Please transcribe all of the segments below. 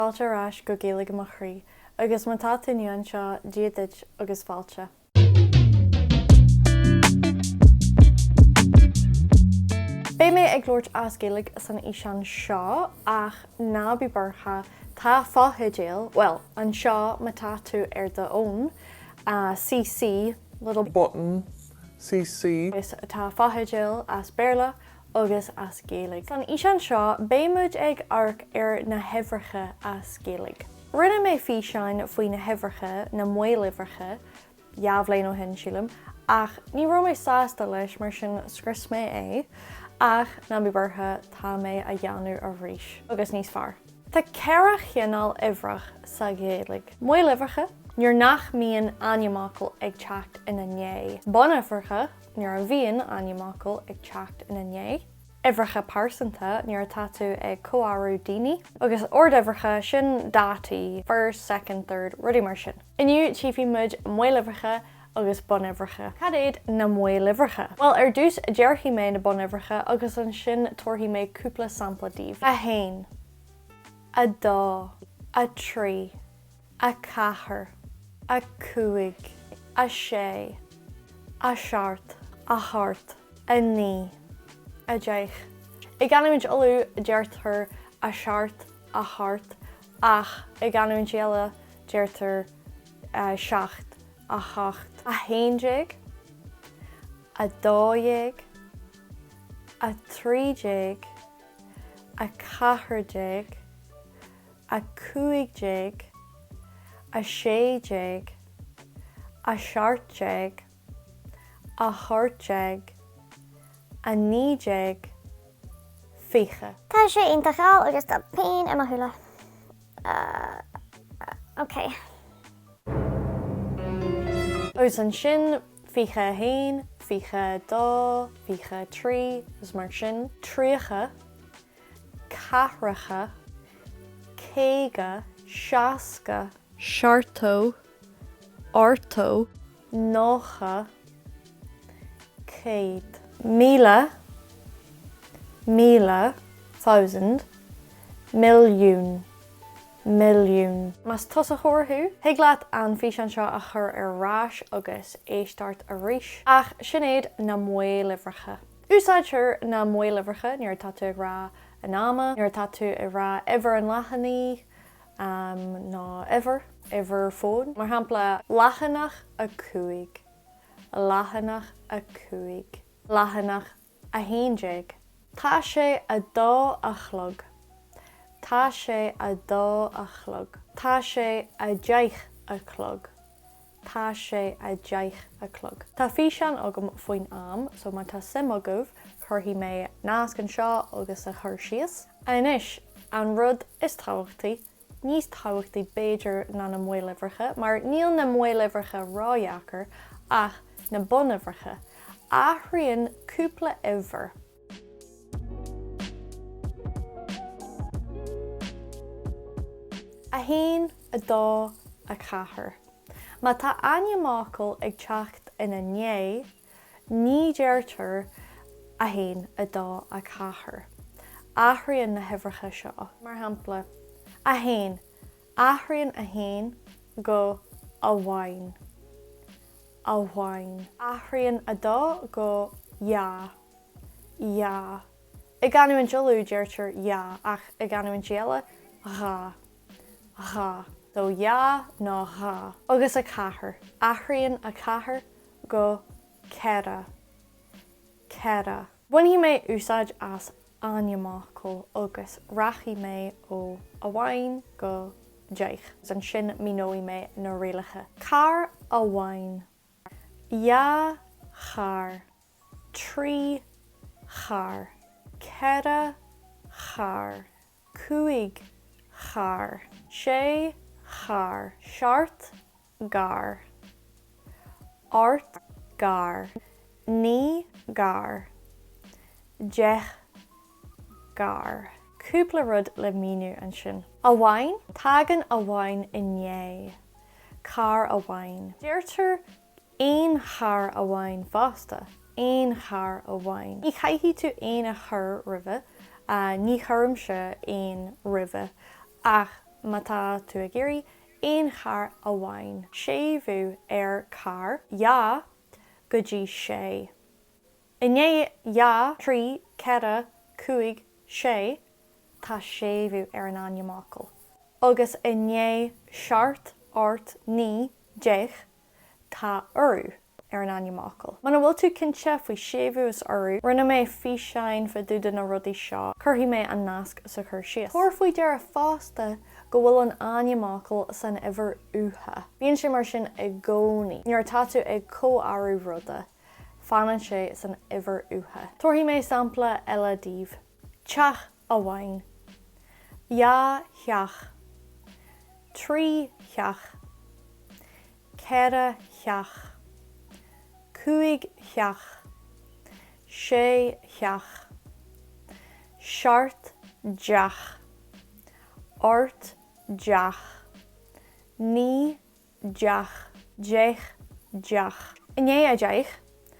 Fáilte arás go Gaeilge amach chrí, agus má tá tuniuan seo díodit agus fáilte. Bé mé ag glóirt as Gaeilge san ísean seo ach ná bí barcha tá fáthidéal, well, an seo má tá tú ar do ón, CC, little button, CC. Agus tá fáthidéal as Béarla agus as Gaeilge. San ísean seo, bé muid ag arc ar na hebhracha as Gaeilge. Rinne mé fí sein faoi na hebhracha na muoilibhracha, jabhléin ó hen sílim, ach ní ro mé sásta leis mar sin scris mé é, ach na bí bartha tá mé a dheanú a rís, agus níos fearr. Tá ceithre chéanál ibhrach sa Gaeilge. Muoilibhracha, níor nach míon ainmneacail ag teacht ina nné. Bonibhracha, níor a bhíon ainmneacail ag teacht ina nné. Ibhracha pásanta níor tá tú ag comharú daoine, agus ordibhracha sin dátaí, first, second, third, rudí mar sin. Inniu tíofaí muid muoilibhracha agus bonibhracha. Cad éad na muoilibhracha? Well, ar dús dearthaí mé na bonibhracha agus an sin tuairthaí mé cúpla sampla díobh. A hain, a dá, a trí, a cathair, a cúig, a sé, a seart, a thart, a ní, a deich. I gceannaimid olú deartar a seart, a thart, ach I gceannaimid eile deartar seacht, a hacht, a héindeag, a dóéag, a trídeag, a cathairdeag, a cúigdeag, a séideag, a seartdeag, a thortdeag, a nídeag, fiche. Tá sé integráil agus tá pein am thula. Okay. Agus an sin fiche hain, fiche dá, fiche trí, is mar sin tríocha, cathracha, céige, seasca, seartó, ortó, nócha, céad, míle, míle, thousand, milliún, milliún. Mas tusa chóirthú, thuig leat an fís an seo a chur ar rás agus éistart a rís, ach sinnéad na muoilibhracha. Úsáidtear na muoilibhracha níor tá tú ag rá an ama, níor tá tú ag rá ever an leathaní, ná ever fód. Mar hampla leathanach a cúig, leathanach a cúig, leathanach a héindeag. Tá sé a dá a chlog, tá sé a dá a chlog, tá sé a deich a chlog, tá sé a deich a chlog. Tá físean agam faoin am, so má tá sim agah chuirthaí mé nasc an seo agus a chur síos. Inis an rud is táhachtaí, níos táhachtaí béidir ná na muoilibhracha, mar níl na muoilibhracha ráheachar ach na bonibhracha. Aithríonn cúpla uimhir. A hain, a dá, a cathair. Má tá ainmneacail ag teacht ina nné, ní deartar a hain, a dá, a cathair. Aithríonn na hebhracha seo. Mar hampla, a hain, aithríonn a hain go a bhain, a bhain. Aithríonn a dá go ja, ja. I gceannaimid dealú deartar ja, ach I gceannaimid eile rá, rá. So ja ná rá. Agus a cathair. Aithríonn a cathair go ceithre, ceithre. Bunaí mé úsáid as ainmneacail agus rachaí mé ó a bhain go deich. An sin mínóí mé na rialacha. Car a bhain. Ja char. Trí char. Ceithre char. Cúig char. Sé char. Seart gar. Ort gar. Ní gar. Deich gar. Cúpla rud le míniu an sin. A bhain, tagan a bhain inné. Car a bhain. Deirtar aon char a bhain fásta. Aon char a bhain. Ní chaithí tú aon a chur ribhe, ní churm se aon ribhe, ach mata tú a géirí, ein char a bhain. Séú car, ja, go dtí sé. Iné ja, trí, cera, cuaig, sé, tá séú an ainimeácail. Agus iné seart, ort, ní, deich, tá orú an ainimeácail. Mana bhfuil tú cinse faoi séú is orú, rinne mé físeáin fa dúda na rudaí seo, curthaí mé an nasc sa chur sios. Tóir faoi dear fásta go bhfuil an ainimeácail san ihar utha. Bíonn sé mar sin i gcónaí. Níor tá tú ag comharú ruda, fanan sé san ihar utha. Tóirthaí mé sampla eile díobh. Teach a bhain. Ja, cheach. Trí, cheach. Cera, cheach. Cuaig, cheach. Sé, cheach. Seart, deach. Ort, deach. Ní, deach. Deich, deach. Iné a deich,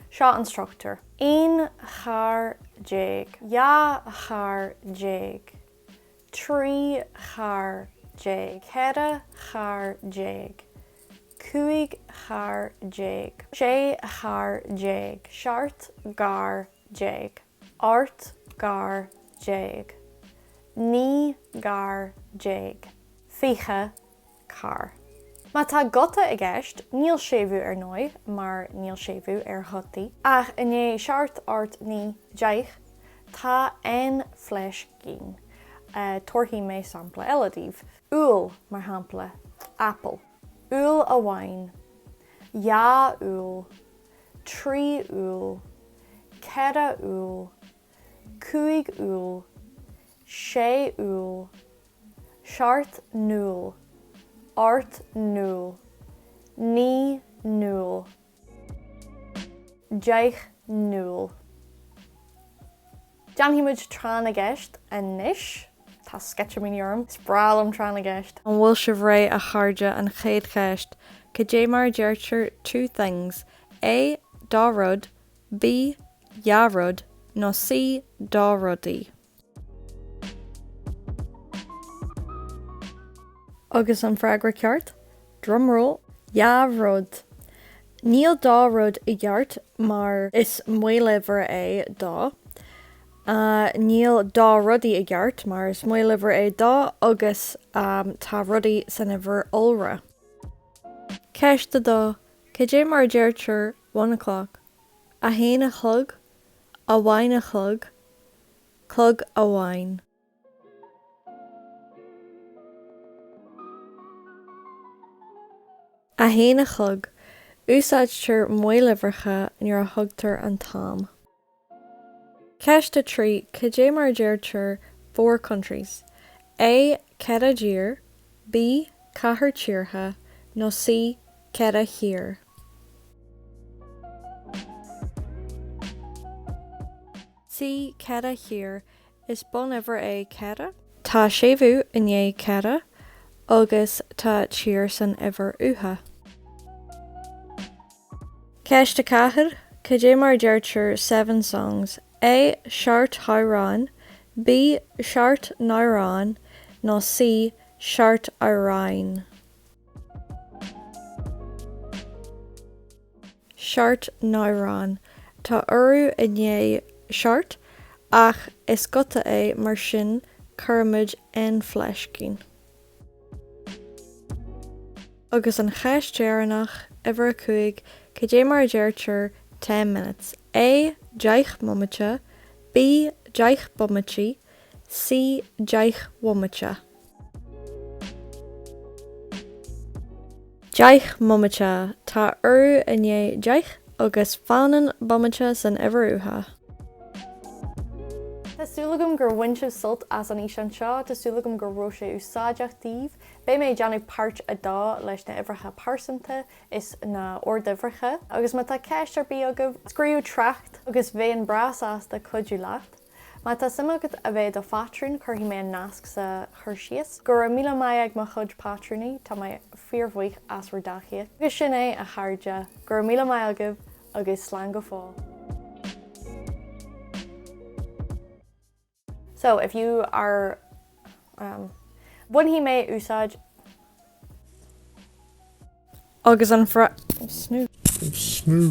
seo an structúr. Ein char déag. Ja char déag. Trí char déag. Cera char déag. Cuaig char déag. Sé char déag. Seart gar déag. Ort gar déag. Ní gar déag. Fiche car. Má tá gota i gceist, níl séú ar nói, mar níl séú ar thotaí. Ach iné seart ort ní deich, tá ein fleis cín. Tóirthaí mé sampla eile díobh. Úl mar hampla, apple. Úl a bhain. Ja úl. Trí úl. Cera úl. Cuaig úl. Sé úl. Seart núl. Ort núl. Ní núl. Deich núl. Deanhuimuid trán a gceist a níis, tá sketchamín orm, sprálam trán a gceist. An bhfuil si bhré a chairde an chéad cheist, go dé mar deirtear two things, A, dá rud, B, ja rud, nó C, dá rudaí. Agus an freagra ceart, drumroll, ja rud. Níl dá rud i gceart, mar is muoilehar é dá. Níl dá rudaí i gceart, mar is muoilehar é dá agus tá rudaí san ihar olra. Ceiste dá, cé dé mar deirtear 1 o'clock. A héana a chlog, a bhain a chlog, clog a bhain. A héana a chlog, úsáidtear muoilehharcha nuair a thugtar an tám. Ceiste trí, cé dé mar deirtear 4 countries. A, cera dír, B, cathair tíortha, nó C, cera hir. C, cera hir is bon ever é cera. Tá séú iné cera, agus tá tír san ever utha. Ceiste cathair, cé dé mar deirtear 7 songs. A, seart hairán, B, seart nairán, nó C, seart arain. Seart nairán. Tá orú iné seart, ach is gota é mar sin cuirmid an fleiscín. Agus an cheist dearnach ihar cuaig, cé dé mar deirtear 10 minutes. A, deich mumacha, B, deich bumachi, C, deich wumacha. Deich mumacha, tá orú iné deich agus fanan bumacha san ihar utha. Tásúlagum gur bhainse sult as an ísean seo, tásúlagum gur raibh sé úsáideach díobh. Bé mé deanú páirt a dá leis na ihrecha pársanta is na ordihrecha. Agus má tá ceist ar bí agah scríú tracht agus bhéon brás as de chuidú leat. Má tá simachad a bheith do fatrún chuirtí mé nasc sa chur sios. Gur míle maiag má chud patrúnaí tá mé fíormhaoich as ru dachiad. Agus sin é a chairde, gur míle maigah agus slán go fáil. So if you are Bunaí mé úsáid agus an snú.